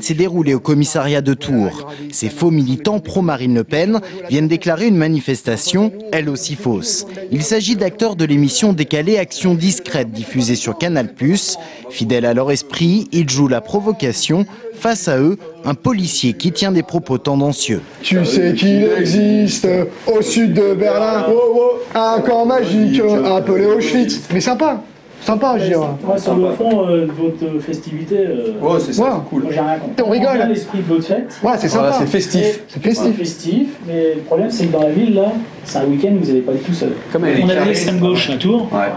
s'est déroulée au commissariat de Tours. Ces faux militants pro-Marine Le Pen viennent déclarer une manifestation, elle aussi fausse. Il s'agit d'acteurs de l'émission décalée Action discrète diffusée sur Canal+. Fidèles à leur esprit, ils jouent la provocation. Face à eux, un policier qui tient des propos tendancieux. Tu sais qu'il existe au sud de Berlin un camp magique appelé Auschwitz. Mais sympa, sympa je dirais. Ouais, sur le fond de votre festivité, ouais, c'est ça, c'est cool. Moi, j'ai rien compris. On rigole. Bien l'esprit de votre fête. Ouais, c'est sympa. C'est festif. C'est festif. Festif, mais le problème c'est que dans la ville là, c'est un week-end, vous n'allez pas être tout seul. Comme on a l'extrême gauche à Tours. Ouais.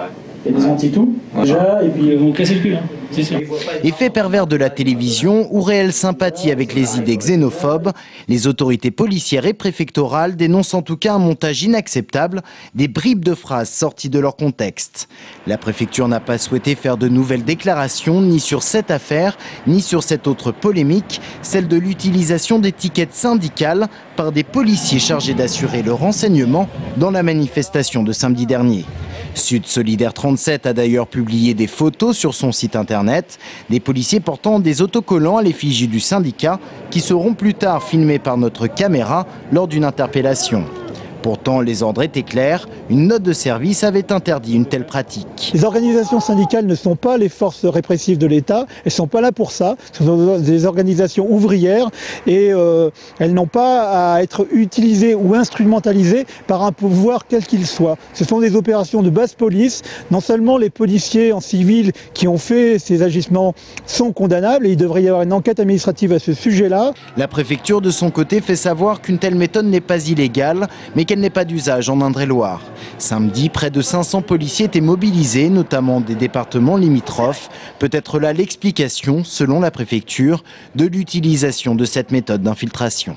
Il y a des anti-tout, déjà, et puis ils vont casser le cul, hein, c'est sûr. Effet pervers de la télévision ou réelle sympathie avec les idées xénophobes, les autorités policières et préfectorales dénoncent en tout cas un montage inacceptable, des bribes de phrases sorties de leur contexte. La préfecture n'a pas souhaité faire de nouvelles déclarations ni sur cette affaire, ni sur cette autre polémique, celle de l'utilisation d'étiquettes syndicales par des policiers chargés d'assurer le renseignement dans la manifestation de samedi dernier. Sud Solidaire 37 a d'ailleurs publié des photos sur son site internet, des policiers portant des autocollants à l'effigie du syndicat qui seront plus tard filmés par notre caméra lors d'une interpellation. Pourtant, les ordres étaient clairs, une note de service avait interdit une telle pratique. Les organisations syndicales ne sont pas les forces répressives de l'État, elles ne sont pas là pour ça, ce sont des organisations ouvrières et elles n'ont pas à être utilisées ou instrumentalisées par un pouvoir quel qu'il soit. Ce sont des opérations de basse police, non seulement les policiers en civil qui ont fait ces agissements sont condamnables et il devrait y avoir une enquête administrative à ce sujet-là. La préfecture de son côté fait savoir qu'une telle méthode n'est pas illégale, mais qu'elle n'est pas d'usage en Indre-et-Loire. Samedi, près de 500 policiers étaient mobilisés, notamment des départements limitrophes. Peut-être là l'explication, selon la préfecture, de l'utilisation de cette méthode d'infiltration.